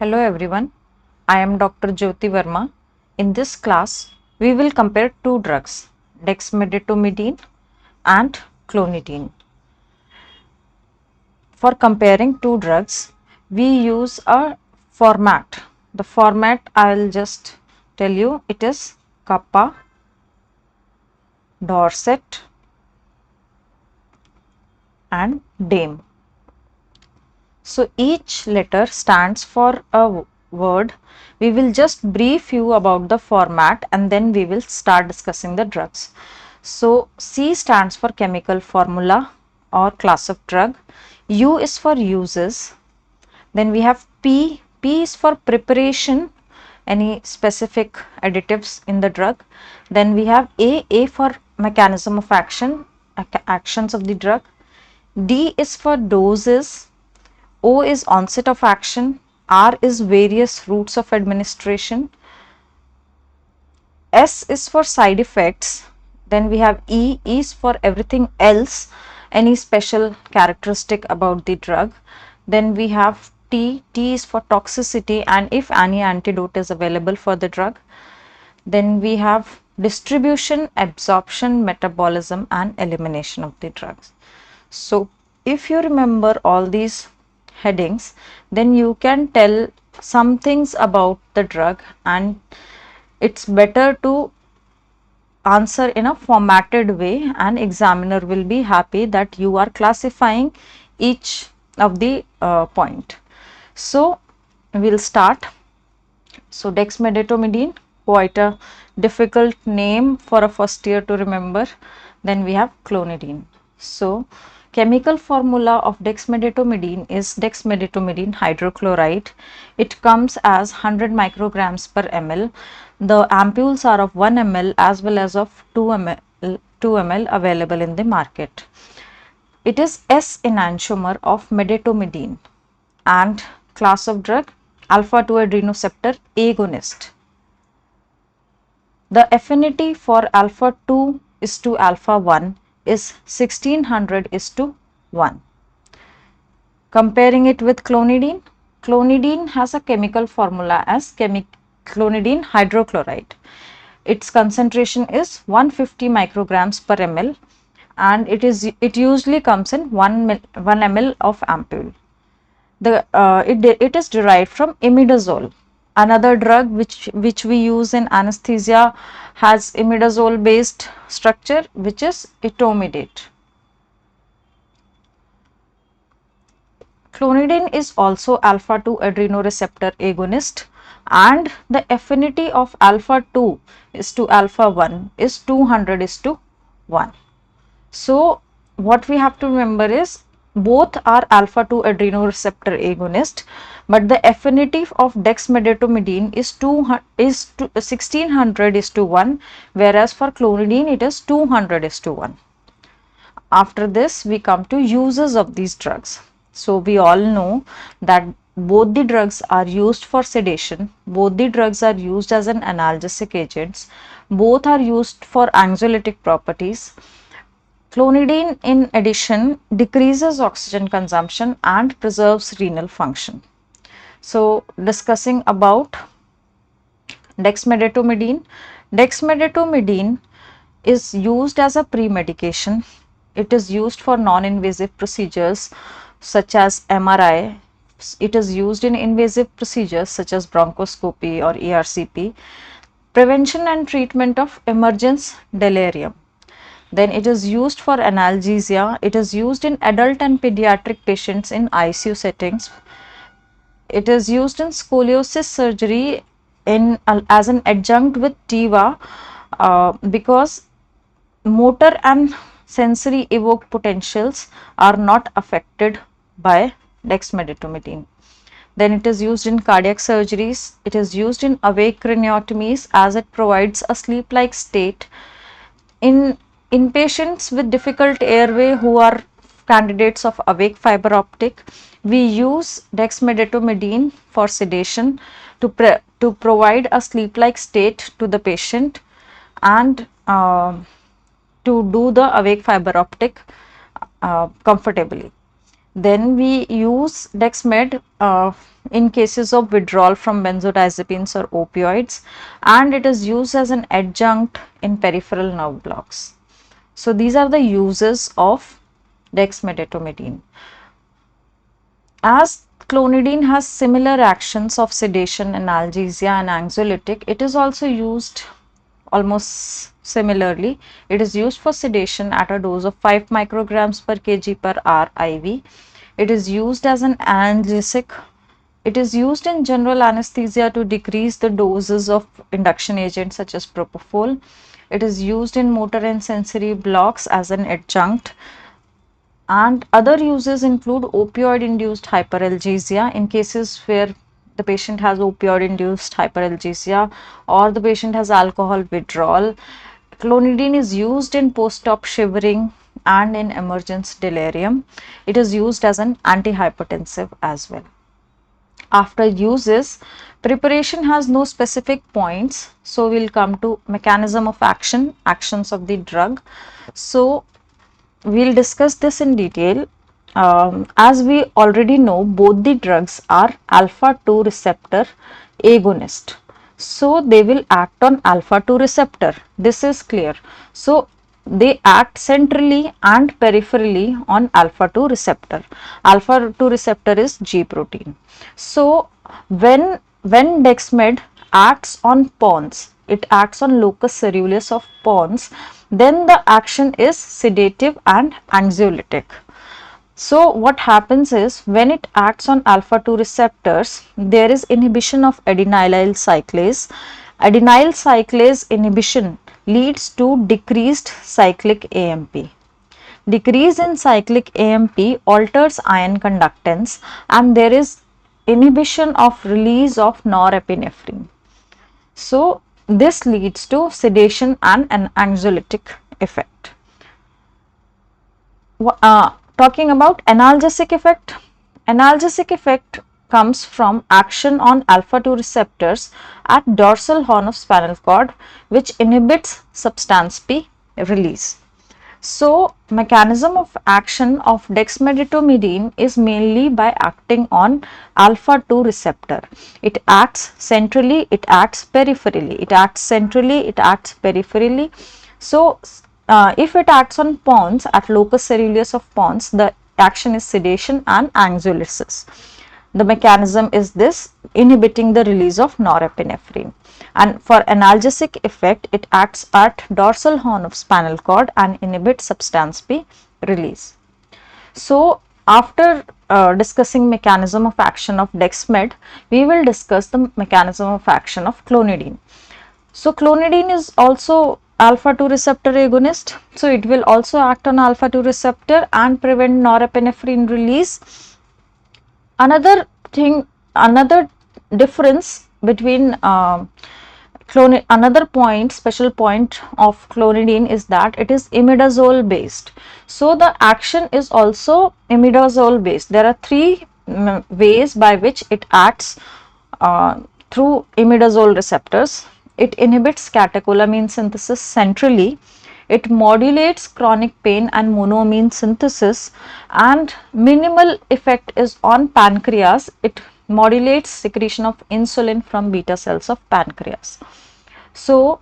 Hello everyone, I am Dr. Jyoti Verma. In this class, we will compare two drugs, Dexmedetomidine and Clonidine. For comparing two drugs, we use a format. The format I will just tell you, it is Kappa, Dorset and Dame. So each letter stands for a word. We will just brief you about the format and then we will start discussing the drugs. So C stands for chemical formula or class of drug. U is for uses. Then we have P. P is for preparation, any specific additives in the drug. Then we have A for mechanism of action, actions of the drug. D is for doses. O is onset of action, R is various routes of administration, S is for side effects, then we have E is for everything else, any special characteristic about the drug, then we have T is for toxicity and if any antidote is available for the drug, then we have distribution, absorption, metabolism and elimination of the drugs. So if you remember all these headings, then you can tell some things about the drug and it's better to answer in a formatted way and examiner will be happy that you are classifying each of the point. So we'll start. So dexmedetomidine, quite a difficult name for a first year to remember. Then we have clonidine. So chemical formula of dexmedetomidine is dexmedetomidine hydrochloride. It comes as 100 micrograms per ml. The ampules are of 1 ml as well as of 2 ml available in the market. It is S enantiomer of medetomidine and class of drug alpha 2 adrenoceptor agonist. The affinity for alpha 2 is to alpha 1 is 1600 is to 1. Comparing it with clonidine, clonidine has a chemical formula as clonidine hydrochloride. Its concentration is 150 micrograms per ml and it usually comes in 1 ml of ampule. It is derived from imidazole. Another drug which we use in anesthesia has imidazole based structure, which is etomidate. Clonidine is also alpha 2 adrenoreceptor agonist and the affinity of alpha 2 is to alpha 1 is 200 is to 1. So what we have to remember is both are alpha 2 adrenoreceptor agonist, but the affinity of dexmedetomidine is 1600 is to 1, whereas for clonidine it is 200 is to 1. After this we come to uses of these drugs. So we all know that both the drugs are used for sedation, both the drugs are used as an analgesic agents, both are used for anxiolytic properties. Clonidine in addition decreases oxygen consumption and preserves renal function. So discussing about dexmedetomidine. Dexmedetomidine is used as a pre-medication. It is used for non-invasive procedures such as MRI. It is used in invasive procedures such as bronchoscopy or ERCP. Prevention and treatment of emergence delirium. Then it is used for analgesia. It is used in adult and pediatric patients in ICU settings. It is used in scoliosis surgery as an adjunct with TIVA because motor and sensory evoked potentials are not affected by dexmedetomidine. Then it is used in cardiac surgeries. It is used in awake craniotomies as it provides a sleep-like state. In patients with difficult airway who are candidates of awake fiber optic, we use dexmedetomidine for sedation to provide a sleep-like state to the patient and to do the awake fiber optic comfortably. Then we use Dexmed in cases of withdrawal from benzodiazepines or opioids, and it is used as an adjunct in peripheral nerve blocks. So these are the uses of dexmedetomidine. As clonidine has similar actions of sedation, analgesia and anxiolytic, it is also used almost similarly. It is used for sedation at a dose of 5 micrograms per kg per hour IV. It is used as an analgesic. It is used in general anesthesia to decrease the doses of induction agents such as Propofol. It is used in motor and sensory blocks as an adjunct. And other uses include opioid induced hyperalgesia in cases where the patient has opioid induced hyperalgesia or the patient has alcohol withdrawal. Clonidine is used in post-op shivering and in emergence delirium. It is used as an antihypertensive as well. After uses, preparation has no specific points, so we'll come to mechanism of action, actions of the drug. So we'll discuss this in detail. As we already know, both the drugs are alpha 2 receptor agonist. So they will act on alpha 2 receptor. This is clear. So they act centrally and peripherally on alpha 2 receptor. Alpha 2 receptor is G protein. So when Dexmed acts on pons, it acts on locus ceruleus of pons, then the action is sedative and anxiolytic. So what happens is when it acts on alpha 2 receptors, there is inhibition of adenylyl cyclase. Adenyl cyclase inhibition leads to decreased cyclic AMP. Decrease in cyclic AMP alters ion conductance and there is inhibition of release of norepinephrine. So this leads to sedation and an anxiolytic effect. Talking about analgesic effect, analgesic effect comes from action on alpha 2 receptors at dorsal horn of spinal cord, which inhibits substance P release. So mechanism of action of dexmedetomidine is mainly by acting on alpha 2 receptor. It acts centrally, it acts peripherally, it acts centrally, it acts peripherally. So if it acts on pons at locus ceruleus of pons, the action is sedation and anxiolysis. The mechanism is this, inhibiting the release of norepinephrine. And for analgesic effect, it acts at dorsal horn of spinal cord and inhibits substance P release. So after discussing mechanism of action of Dexmed, we will discuss the mechanism of action of clonidine. So clonidine is also alpha 2 receptor agonist. So it will also act on alpha 2 receptor and prevent norepinephrine release. Another thing, another difference between another point, special point of clonidine is that it is imidazole based. So the action is also imidazole based. There are three ways by which it acts through imidazole receptors. It inhibits catecholamine synthesis centrally. It modulates chronic pain and monoamine synthesis, and minimal effect is on pancreas. It modulates secretion of insulin from beta cells of pancreas. So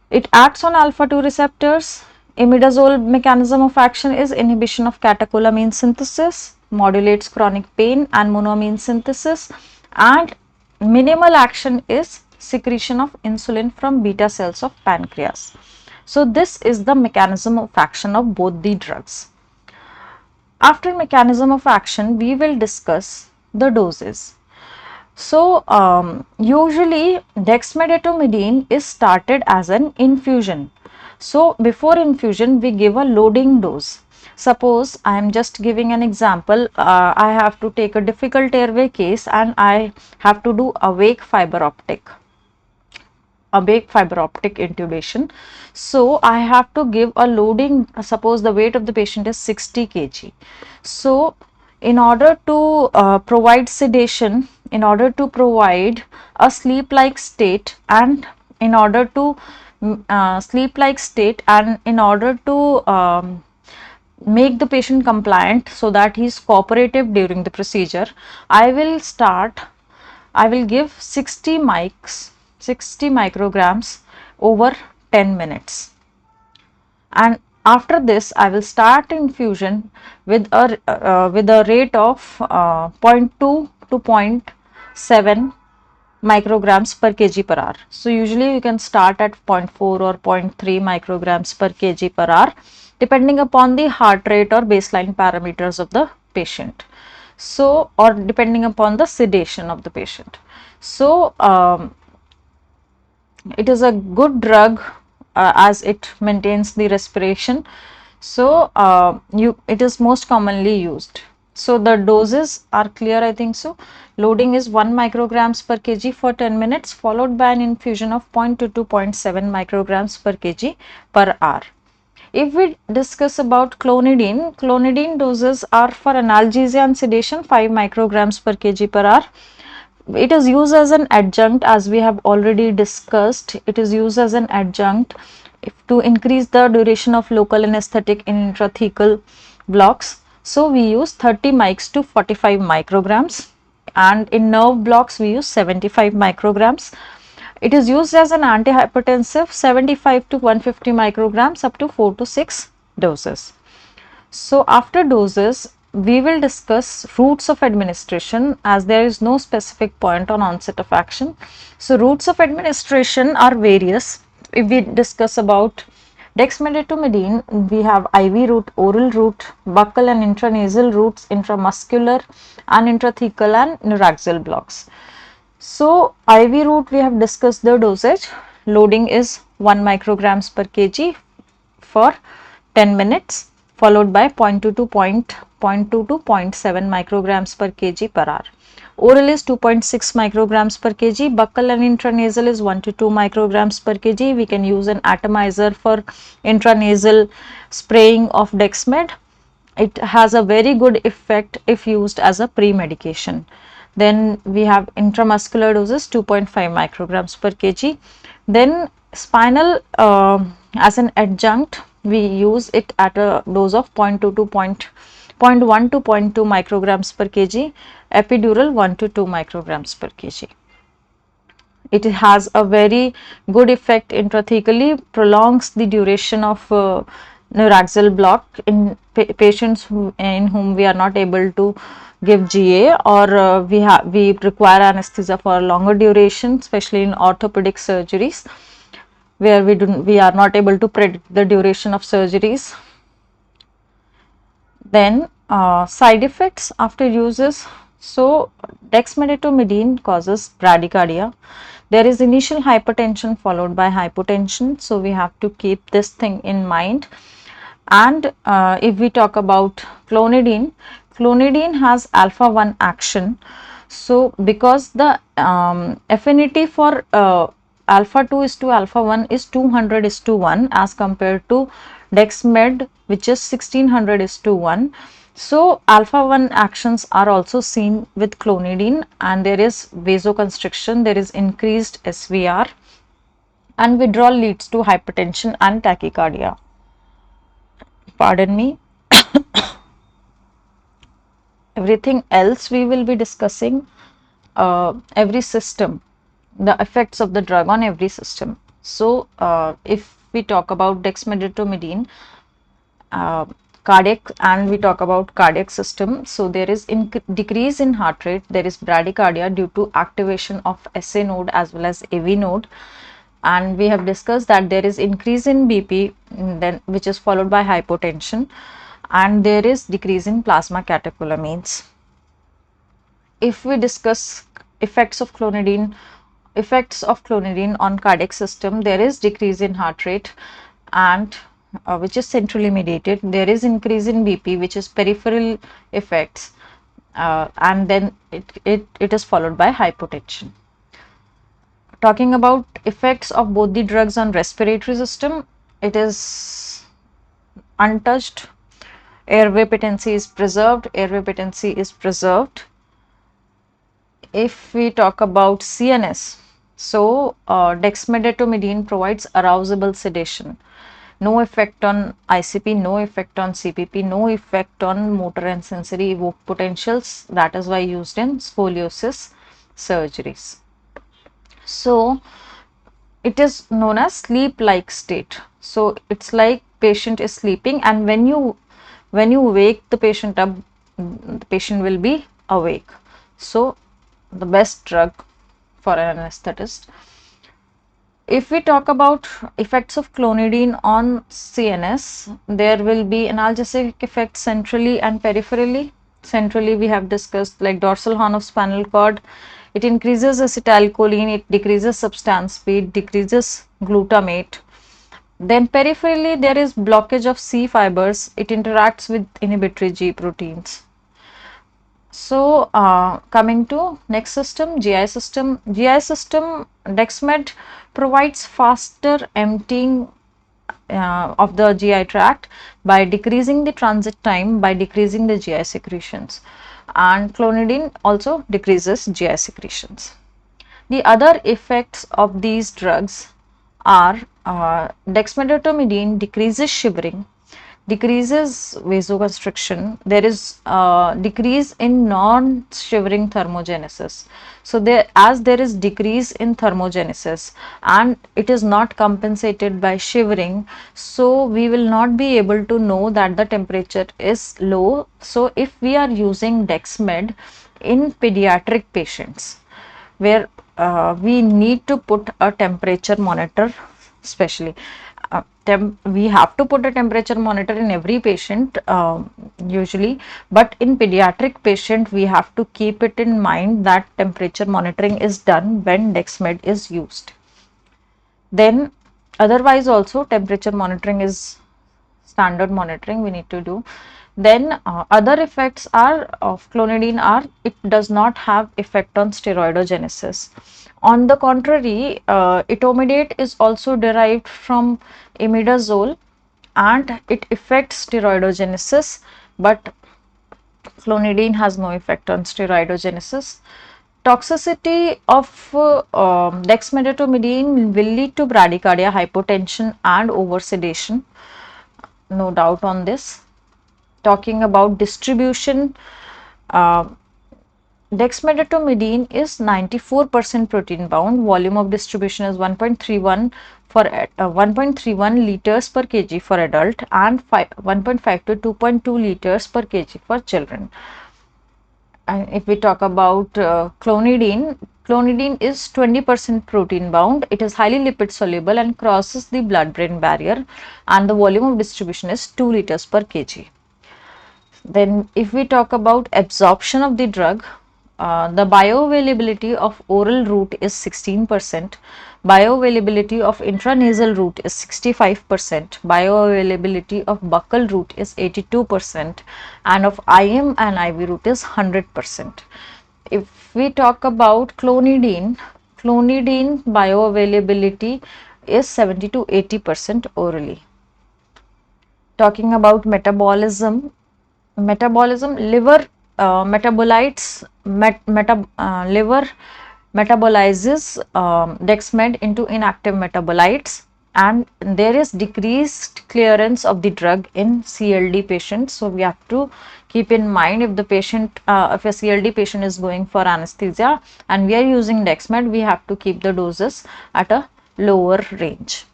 it acts on alpha 2 receptors. Imidazole mechanism of action is inhibition of catecholamine synthesis, modulates chronic pain and monoamine synthesis, and minimal action is secretion of insulin from beta cells of pancreas. So this is the mechanism of action of both the drugs. After mechanism of action, we will discuss the doses. So usually dexmedetomidine is started as an infusion. So before infusion, we give a loading dose. Suppose I am just giving an example. I have to take a difficult airway case and I have to do awake fiber optic intubation. So I have to give a loading. Suppose the weight of the patient is 60 kg. So in order to provide sedation, in order to provide a sleep-like state, and in order to make the patient compliant so that he is cooperative during the procedure, I will give 60 micrograms over 10 minutes. And after this, I will start infusion with a rate of zero point 0.2 to zero point 0.7 micrograms per kg per hour. So usually you can start at 0.4 or 0.3 micrograms per kg per hour, depending upon the heart rate or baseline parameters of the patient. So, or depending upon the sedation of the patient. So it is a good drug as it maintains the respiration. So it is most commonly used. So the doses are clear, I think so. Loading is 1 micrograms per kg for 10 minutes, followed by an infusion of 0.2 to 0.7 micrograms per kg per hour. If we discuss about clonidine, clonidine doses are for analgesia and sedation 5 micrograms per kg per hour. It is used as an adjunct, as we have already discussed. It is used as an adjunct to increase the duration of local anesthetic in intrathecal blocks. So we use 30 mics to 45 micrograms, and in nerve blocks we use 75 micrograms. It is used as an antihypertensive 75 to 150 micrograms up to 4 to 6 doses. So after doses, we will discuss routes of administration, as there is no specific point on onset of action. So routes of administration are various. If we discuss about dexmedetomidine, we have IV route, oral route, buccal and intranasal routes, intramuscular and intrathecal and neuraxial blocks. So IV route, we have discussed the dosage. Loading is 1 micrograms per kg for 10 minutes, followed by 0.2 to 0.7 micrograms per kg per hour. Oral is 2.6 micrograms per kg. Buccal and intranasal is 1 to 2 micrograms per kg. We can use an atomizer for intranasal spraying of Dexmed. It has a very good effect if used as a pre-medication. Then we have intramuscular doses 2.5 micrograms per kg. Then spinal as an adjunct, we use it at a dose of 0.1 to 0.2 micrograms per kg. Epidural 1 to 2 micrograms per kg. It has a very good effect intrathecally, prolongs the duration of neuraxial block in patients in whom we are not able to give GA, or we require anesthesia for a longer duration, especially in orthopedic surgeries, where we are not able to predict the duration of surgeries. Then side effects after uses. So dexmedetomidine causes bradycardia. There is initial hypertension followed by hypotension, so we have to keep this thing in mind. And if we talk about clonidine, clonidine has alpha 1 action. So because the affinity for alpha 2 is to alpha 1 is 200 is to 1, as compared to Dexmed, which is 1600 is to 1. So alpha 1 actions are also seen with clonidine, and there is vasoconstriction, there is increased SVR, and withdrawal leads to hypertension and tachycardia. Pardon me. Everything else we will be discussing, every system, the effects of the drug on every system. So if we talk about dexmedetomidine, cardiac, and we talk about cardiac system, so there is decrease in heart rate, there is bradycardia due to activation of SA node as well as AV node, and we have discussed that there is increase in BP, then which is followed by hypotension, and there is decrease in plasma catecholamines. If we discuss effects of clonidine on cardiac system, there is decrease in heart rate, and which is centrally mediated. There is increase in BP, which is peripheral effects, and then it is followed by hypotension. Talking about effects of both the drugs on respiratory system, it is untouched. Airway patency is preserved. If we talk about CNS, so dexmedetomidine provides arousable sedation. No effect on ICP, no effect on CPP, no effect on motor and sensory evoked potentials. That is why used in scoliosis surgeries. So it is known as sleep-like state. So it's like patient is sleeping, and when you wake the patient up, the patient will be awake. So the best drug for an anesthetist. If we talk about effects of clonidine on CNS, there will be analgesic effects centrally and peripherally. Centrally, we have discussed like dorsal horn of spinal cord. It increases acetylcholine, it decreases substance speed, decreases glutamate. Then peripherally, there is blockage of C fibers. It interacts with inhibitory G proteins. So coming to next system, GI system. GI system, Dexmed provides faster emptying of the GI tract by decreasing the transit time, by decreasing the GI secretions, and clonidine also decreases GI secretions. The other effects of these drugs are dexmedetomidine decreases shivering, decreases vasoconstriction. There is decrease in non-shivering thermogenesis. So there is decrease in thermogenesis and it is not compensated by shivering, so we will not be able to know that the temperature is low. So if we are using Dexmed in pediatric patients where we need to put a temperature monitor, especially we have to put a temperature monitor in every patient usually, but in pediatric patient we have to keep it in mind that temperature monitoring is done when Dexmed is used. Then otherwise also temperature monitoring is standard monitoring we need to do. Then other effects are of clonidine are it does not have effect on steroidogenesis. On the contrary, etomidate is also derived from imidazole and it affects steroidogenesis, but clonidine has no effect on steroidogenesis. Toxicity of dexmedetomidine will lead to bradycardia, hypotension and oversedation. No doubt on this. Talking about distribution, uh, dexmedetomidine is 94% protein bound. Volume of distribution is 1.31 for 1.31 liters per kg for adult and 1.5 to 2.2 liters per kg for children. And if we talk about clonidine, clonidine is 20% protein bound. It is highly lipid soluble and crosses the blood-brain barrier, and the volume of distribution is 2 liters per kg. Then if we talk about absorption of the drug, the bioavailability of oral route is 16%, bioavailability of intranasal route is 65%, bioavailability of buccal route is 82%, and of IM and IV route is 100%. If we talk about clonidine, clonidine bioavailability is 70 to 80% orally. Talking about metabolism, liver metabolites liver metabolizes Dexmed into inactive metabolites, and there is decreased clearance of the drug in CLD patients. So we have to keep in mind if the patient if a CLD patient is going for anesthesia and we are using Dexmed, we have to keep the doses at a lower range.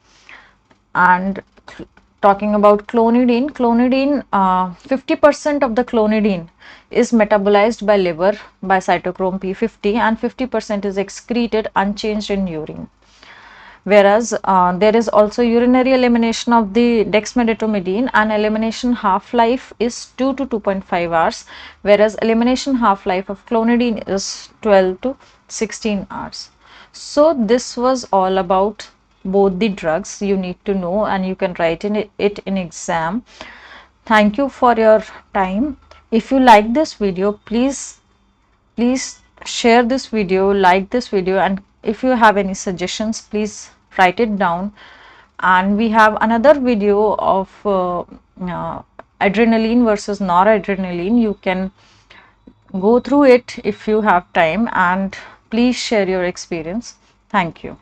And talking about clonidine, 50% of the clonidine is metabolized by liver by cytochrome P50 and 50% is excreted unchanged in urine. Whereas there is also urinary elimination of the dexmedetomidine, and elimination half-life is 2 to 2.5 hours, whereas elimination half-life of clonidine is 12 to 16 hours. So this was all about both the drugs you need to know, and you can write it in exam. Thank you for your time. If you like this video, please share this video, like this video, and if you have any suggestions, please write it down. And we have another video of adrenaline versus noradrenaline. You can go through it if you have time, and please share your experience. Thank you.